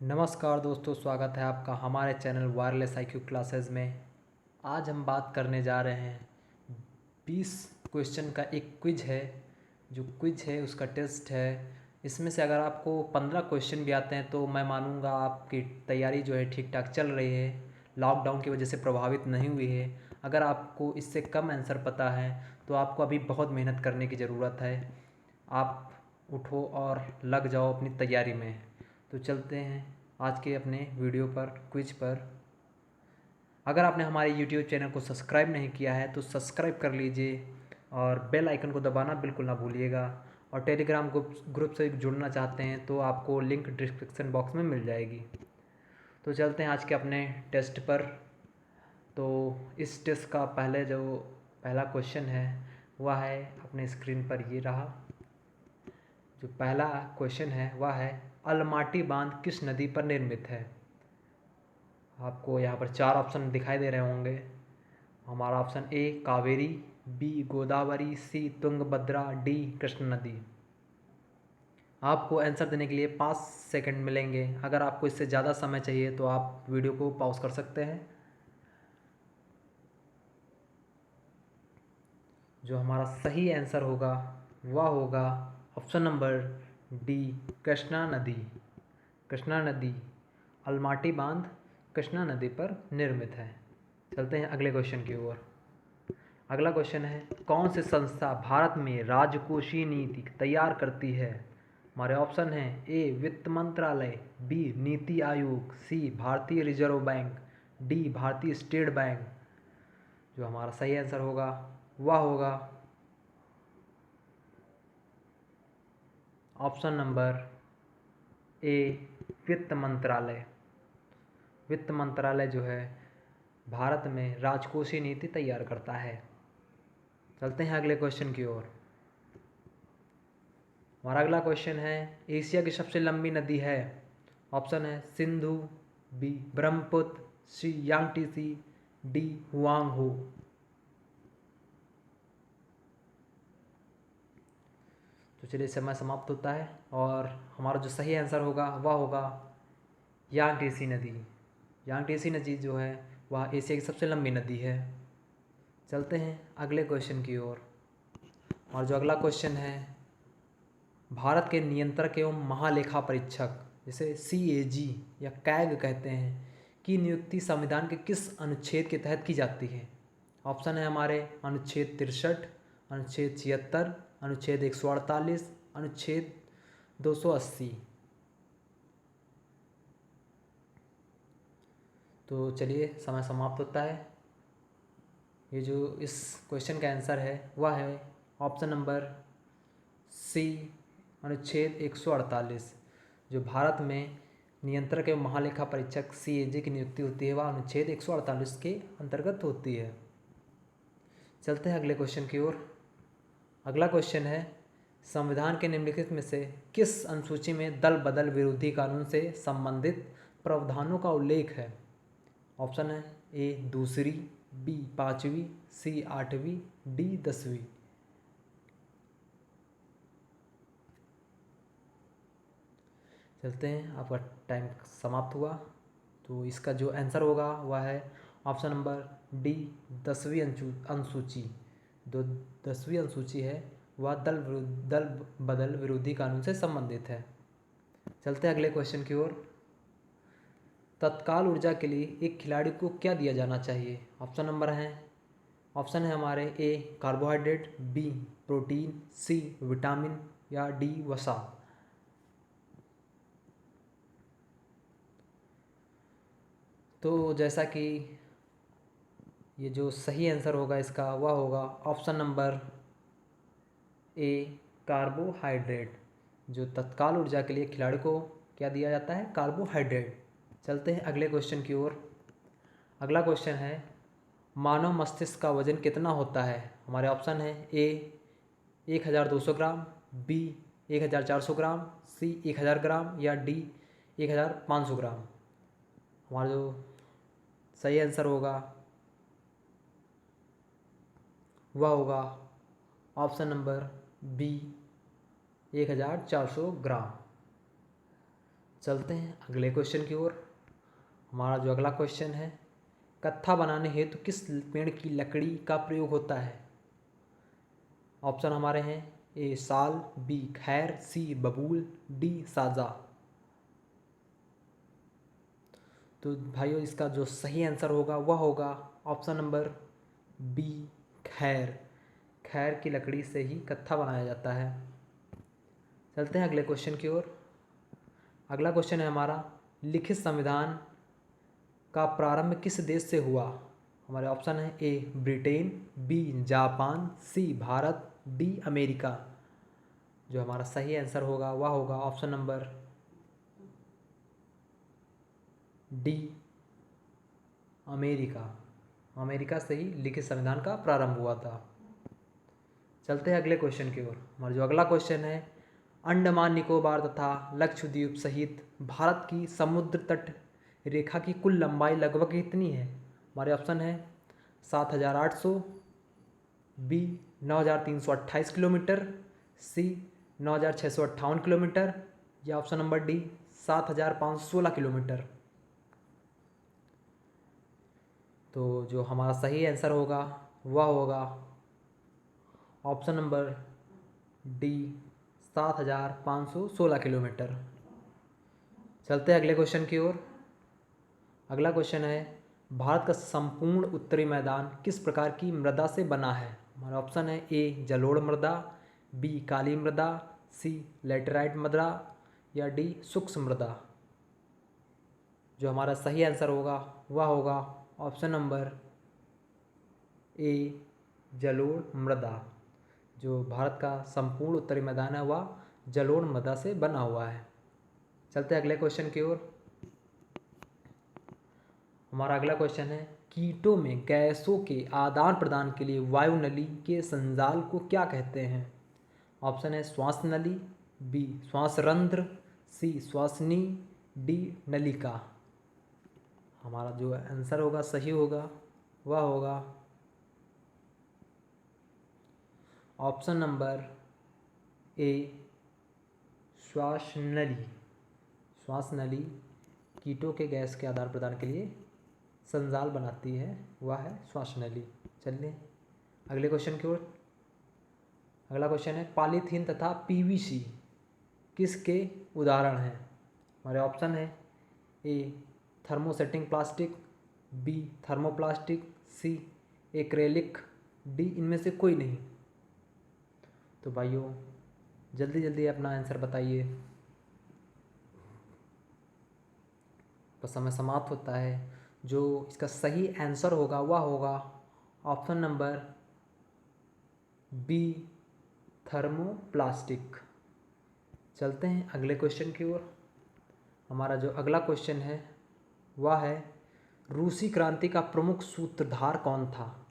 नमस्कार दोस्तों, स्वागत है आपका हमारे चैनल वायरलेस आईक्यू क्लासेस में। आज हम बात करने जा रहे हैं 20 क्वेश्चन का एक क्विज है। जो क्विज है उसका टेस्ट है। इसमें से अगर आपको 15 क्वेश्चन भी आते हैं तो मैं मानूंगा आपकी तैयारी जो है ठीक ठाक चल रही है, लॉकडाउन की वजह से प्रभावित नहीं हुई है। अगर आपको इससे कम आंसर पता है तो आपको अभी बहुत मेहनत करने की ज़रूरत है। आप उठो और लग जाओ अपनी तैयारी में। तो चलते हैं आज के अपने वीडियो पर, क्विज पर। अगर आपने हमारे यूट्यूब चैनल को सब्सक्राइब नहीं किया है तो सब्सक्राइब कर लीजिए और बेल आइकन को दबाना बिल्कुल ना भूलिएगा। और टेलीग्राम ग्रुप से जुड़ना चाहते हैं तो आपको लिंक डिस्क्रिप्शन बॉक्स में मिल जाएगी। तो चलते हैं आज के अपने टेस्ट पर। तो इस टेस्ट का पहला क्वेश्चन है वह है अपने स्क्रीन पर, ये रहा। जो पहला क्वेश्चन है वह है, अलमाटी बांध किस नदी पर निर्मित है। आपको यहाँ पर 4 ऑप्शन दिखाई दे रहे होंगे। हमारा option A Kaveri, B Godavari, C Tungabhadra, D Krishna नदी। आपको आंसर देने के लिए 5 सेकंड मिलेंगे। अगर आपको इससे ज़्यादा समय चाहिए तो आप वीडियो को पॉज कर सकते हैं। जो हमारा सही आंसर होगा वह होगा ऑप्शन नंबर डी, कृष्णा नदी। कृष्णा नदी, अलमाटी बांध कृष्णा नदी पर निर्मित है। चलते हैं अगले क्वेश्चन की ओर। अगला क्वेश्चन है, कौन सी संस्था भारत में राजकोषीय नीति तैयार करती है। हमारे ऑप्शन हैं ए वित्त मंत्रालय, बी नीति आयोग, सी भारतीय रिजर्व बैंक, डी भारतीय स्टेट बैंक। जो हमारा सही आंसर होगा वह होगा ऑप्शन नंबर ए वित्त मंत्रालय। वित्त मंत्रालय जो है भारत में राजकोषीय नीति तैयार करता है। चलते हैं अगले क्वेश्चन की ओर। हमारा अगला क्वेश्चन है, एशिया की सबसे लंबी नदी है। ऑप्शन है सिंधु, बी ब्रह्मपुत्र, सी यांगटीसी, डी हुआंग हो। तो चलिए समय समाप्त होता है और हमारा जो सही आंसर होगा वह होगा यांगटीसी नदी। यांगटीसी नदी जो है वह एशिया की सबसे लंबी नदी है। चलते हैं अगले क्वेश्चन की ओर। और जो अगला क्वेश्चन है, भारत के नियंत्रक एवं महालेखा परीक्षक जिसे CAG या कैग कहते हैं की नियुक्ति संविधान के किस अनुच्छेद के तहत की जाती है। ऑप्शन है हमारे अनुच्छेद 63, अनुच्छेद 76, अनुच्छेद 148, अनुच्छेद 280। तो चलिए समय समाप्त होता है। ये जो इस क्वेश्चन का आंसर है वह है ऑप्शन नंबर सी, अनुच्छेद 148। जो भारत में नियंत्रक एवं महालेखा परीक्षक CAG की नियुक्ति होती है वह अनुच्छेद 148 के अंतर्गत होती है। चलते हैं अगले क्वेश्चन की ओर। अगला क्वेश्चन है, संविधान के निम्नलिखित में से किस अनुसूची में दल बदल विरोधी कानून से संबंधित प्रावधानों का उल्लेख है। ऑप्शन है ए दूसरी, बी 5वीं, सी 8वीं, डी 10वीं। चलते हैं, आपका टाइम समाप्त हुआ। तो इसका जो आंसर होगा वह है ऑप्शन नंबर डी, 10वीं अनुसूची। जो 10वीं अनुसूची है वह दल बदल विरोधी कानून से संबंधित है। चलते हैं अगले क्वेश्चन की ओर। तत्काल ऊर्जा के लिए एक खिलाड़ी को क्या दिया जाना चाहिए। ऑप्शन है हमारे A carbohydrate, B protein, C vitamin या डी वसा। तो जैसा कि ये जो सही आंसर होगा इसका वह होगा ऑप्शन नंबर ए कार्बोहाइड्रेट। जो तत्काल ऊर्जा के लिए खिलाड़ी को क्या दिया जाता है, कार्बोहाइड्रेट। चलते हैं अगले क्वेश्चन की ओर। अगला क्वेश्चन है, मानव मस्तिष्क का वजन कितना होता है। हमारे ऑप्शन है ए 1200 ग्राम, बी 1400 ग्राम, सी 1000 ग्राम या डी 1500 ग्राम। हमारा जो सही आंसर होगा वह होगा ऑप्शन नंबर बी 1400 ग्राम। चलते हैं अगले क्वेश्चन की ओर। हमारा जो अगला क्वेश्चन है, कत्था बनाने हेतु किस पेड़ की लकड़ी का प्रयोग होता है? ऑप्शन हमारे हैं ए साल, बी खैर, सी बबूल, डी साजा। तो भाइयों इसका जो सही आंसर होगा वह होगा ऑप्शन नंबर बी खैर। खैर की लकड़ी से ही कत्था बनाया जाता है। चलते हैं अगले क्वेश्चन की ओर। अगला क्वेश्चन है हमारा, लिखित संविधान का प्रारंभ किस देश से हुआ? हमारे ऑप्शन है ए ब्रिटेन, बी जापान, सी भारत, डी अमेरिका। जो हमारा सही आंसर होगा वह होगा option number D America. America से ही लिखित संविधान का प्रारंभ हुआ था। चलते हैं अगले क्वेश्चन की ओर। हमारा जो अगला क्वेश्चन है, अंडमान निकोबार तथा लक्षद्वीप सहित भारत की समुद्र तट रेखा की कुल लंबाई लगभग कितनी है? हमारे ऑप्शन है 7,800, बी 9,328 किलोमीटर, सी 9,658 किलोमीटर, या ऑप्शन नंबर डी 7,516 किलोमीटर। तो जो हमारा सही आंसर होगा वह होगा ऑप्शन नंबर डी 7,516 किलोमीटर। चलते हैं अगले क्वेश्चन की ओर। अगला क्वेश्चन है, भारत का संपूर्ण उत्तरी मैदान किस प्रकार की मृदा से बना है? हमारा ऑप्शन है ए जलोढ़ मृदा, बी काली मृदा, सी लैटेराइट मृदा, या डी शुष्क मृदा। जो हमारा सही आंसर होगा वह होगा ऑप्शन नंबर ए जलोढ़ मृदा। जो भारत का संपूर्ण उत्तरी मैदान है वह जलोढ़ मृदा से बना हुआ है। चलते हैं अगले क्वेश्चन की ओर। हमारा अगला क्वेश्चन है, कीटों में गैसों के आदान प्रदान के लिए वायु नली के संजाल को क्या कहते हैं? ऑप्शन है श्वास नली, बी श्वास रंध्र, सी श्वासनी, डी नलिका। हमारा जो आंसर होगा सही होगा वह होगा ऑप्शन नंबर ए श्वास नली। श्वास नली कीटों के गैस के आदान प्रदान के लिए संजाल बनाती है, वह है श्वास नली। चलिए अगले क्वेश्चन की ओर। अगला क्वेश्चन है, पॉलीथीन तथा पीवीसी किसके उदाहरण हैं? हमारे ऑप्शन है ए थर्मोसेटिंग प्लास्टिक, बी थर्मोप्लास्टिक, सी एक्रेलिक, डी इनमें से कोई नहीं। तो भाइयों जल्दी जल्दी अपना आंसर बताइए, तो समय समाप्त होता है। जो इसका सही आंसर होगा वह होगा ऑप्शन नंबर बी थर्मोप्लास्टिक। चलते हैं अगले क्वेश्चन की ओर। हमारा जो अगला क्वेश्चन है वह है, रूसी क्रांति का प्रमुख सूत्रधार कौन था?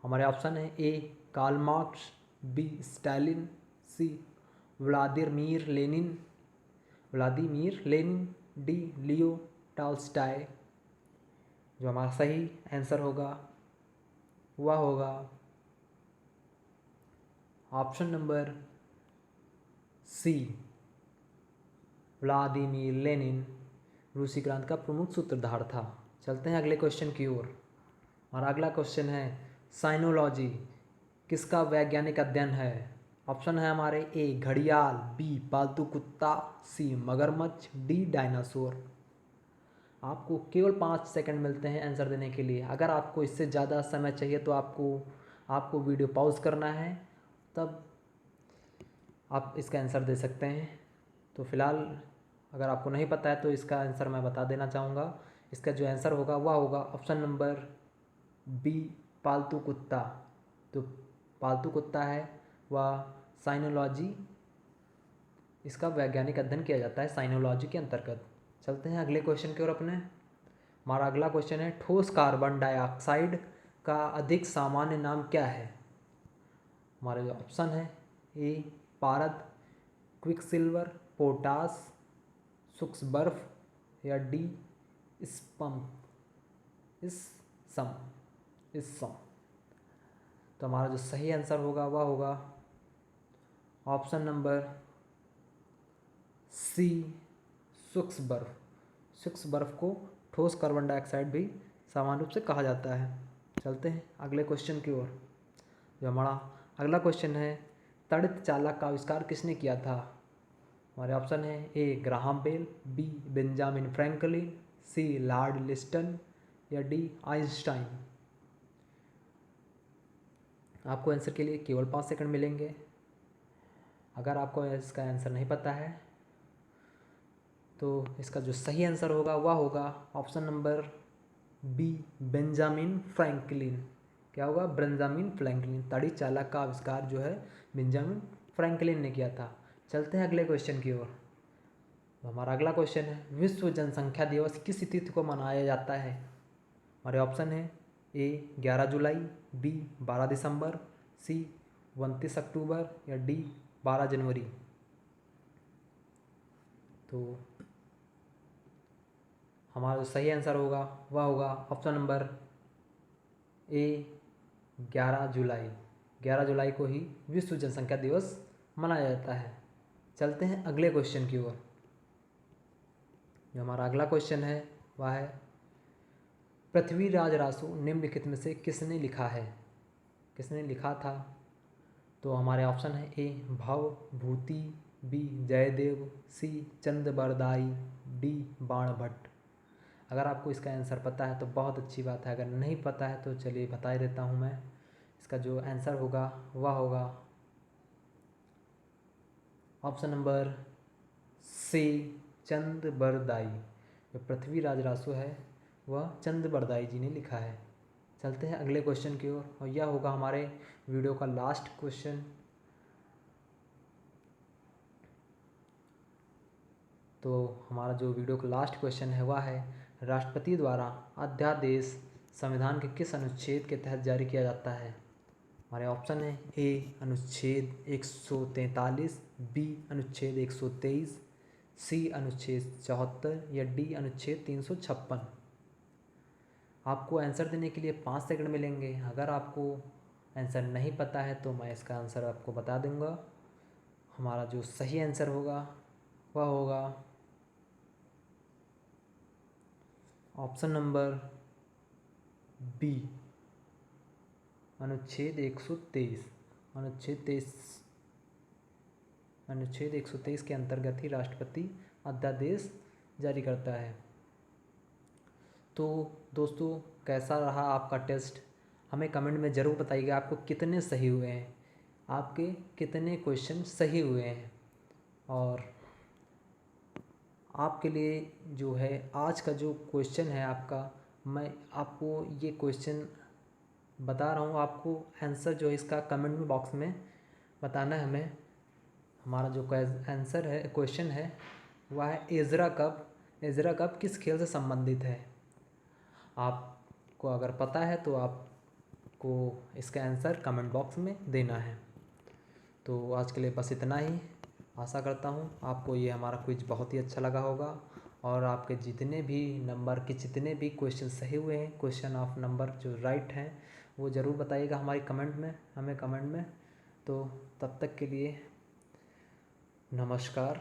हमारे ऑप्शन है A Karl Marx, B Stalin, C Vladimir Lenin, D Leo Tolstoy. जो हमारा सही आंसर होगा वह होगा option number C Vladimir Lenin रूसी क्रांति का प्रमुख सूत्रधार था। चलते हैं अगले क्वेश्चन की ओर। हमारा अगला क्वेश्चन है, साइनोलॉजी किसका वैज्ञानिक अध्ययन है? ऑप्शन है हमारे ए घड़ियाल, बी पालतू कुत्ता, सी मगरमच्छ, डी डायनासोर। आपको केवल 5 सेकंड मिलते हैं आंसर देने के लिए। अगर आपको इससे ज़्यादा समय चाहिए तो आपको वीडियो पॉज करना है, तब आप इसका आंसर दे सकते हैं। तो फिलहाल अगर आपको नहीं पता है तो इसका आंसर मैं बता देना चाहूँगा। इसका जो आंसर होगा वह होगा ऑप्शन नंबर बी पालतू कुत्ता। तो पालतू कुत्ता है वह साइनोलॉजी, इसका वैज्ञानिक अध्ययन किया जाता है साइनोलॉजी के अंतर्गत। चलते हैं अगले क्वेश्चन की ओर अपने। हमारा अगला क्वेश्चन है, ठोस कार्बन डाइऑक्साइड का अधिक सामान्य नाम क्या है? हमारे जो ऑप्शन है ए पारद, क्विकसिल्वर, पोटास, शुष्क बर्फ, या डी स्पम इस सम। तो हमारा जो सही आंसर होगा वह होगा ऑप्शन नंबर सी शुष्क बर्फ। शुष्क बर्फ को ठोस कार्बन डाइऑक्साइड भी सामान्य रूप से कहा जाता है। चलते हैं अगले क्वेश्चन की ओर। जो हमारा अगला क्वेश्चन है, तड़ित चालक का आविष्कार किसने किया था? हमारे ऑप्शन है A Graham Bell, B Benjamin Franklin, C Lord Lister या डी आइंस्टाइन। आपको आंसर के लिए केवल 5 सेकंड मिलेंगे। अगर आपको इसका आंसर नहीं पता है तो इसका जो सही आंसर होगा वह होगा option number B Benjamin Franklin. क्या होगा? Benjamin Franklin. तड़ित चालक का आविष्कार जो है बेंजामिन फ्रैंकलिन ने किया था। चलते हैं अगले क्वेश्चन की ओर। हमारा अगला क्वेश्चन है, विश्व जनसंख्या दिवस किस तिथि को मनाया जाता है? हमारे ऑप्शन है ए 11 जुलाई, बी 12 दिसंबर, सी 29 अक्टूबर या डी 12 जनवरी। तो हमारा जो सही आंसर होगा वह होगा ऑप्शन नंबर ए 11 जुलाई। 11 जुलाई को ही विश्व जनसंख्या दिवस मनाया जाता है। चलते हैं अगले क्वेश्चन की ओर। जो हमारा अगला क्वेश्चन है वह है, पृथ्वीराज रासो निम्नलिखित में से किसने लिखा है? किसने लिखा था? तो हमारे ऑप्शन है ए भवभूति, बी जयदेव, सी चंद्रबरदाई, डी बाणभट्ट। अगर आपको इसका आंसर पता है तो बहुत अच्छी बात है, अगर नहीं पता है तो चलिए बता ही देता हूँ मैं। इसका जो आंसर होगा वह होगा ऑप्शन नंबर सी चंद्रबरदाई। जो पृथ्वीराज रासो है वह चंद्रबरदाई जी ने लिखा है। चलते हैं अगले क्वेश्चन की ओर और यह होगा हमारे वीडियो का लास्ट क्वेश्चन। तो हमारा जो वीडियो का लास्ट क्वेश्चन है वह है, राष्ट्रपति द्वारा अध्यादेश संविधान के किस अनुच्छेद के तहत जारी किया जाता है? हमारे ऑप्शन है ए अनुच्छेद 143, बी अनुच्छेद 123, सी अनुच्छेद 74 या डी अनुच्छेद 356। आपको आंसर देने के लिए 5 सेकंड मिलेंगे। अगर आपको आंसर नहीं पता है तो मैं इसका आंसर आपको बता दूंगा। हमारा जो सही आंसर होगा वह होगा ऑप्शन नंबर बी अनुच्छेद 123। अनुच्छेद 123 के अंतर्गत ही राष्ट्रपति अध्यादेश जारी करता है। तो दोस्तों, कैसा रहा आपका टेस्ट? हमें कमेंट में ज़रूर बताइएगा आपको कितने सही हुए हैं, आपके कितने क्वेश्चन सही हुए हैं। और आपके लिए जो है आज का जो क्वेश्चन है आपका, मैं आपको ये क्वेश्चन बता रहा हूँ। आपको आंसर जो है इसका कमेंट बॉक्स में बताना है हमें। हमारा जो आंसर है, क्वेश्चन है वह है, एजरा कप किस खेल से संबंधित है? आपको अगर पता है तो आपको इसका आंसर कमेंट बॉक्स में देना है। तो आज के लिए बस इतना ही। आशा करता हूँ आपको ये हमारा क्विज बहुत ही अच्छा लगा होगा और आपके जितने भी नंबर के जितने भी क्वेश्चन सही हुए हैं, क्वेश्चन ऑफ नंबर जो राइट हैं, वो ज़रूर बताइएगा हमारी कमेंट में। तो तब तक के लिए नमस्कार।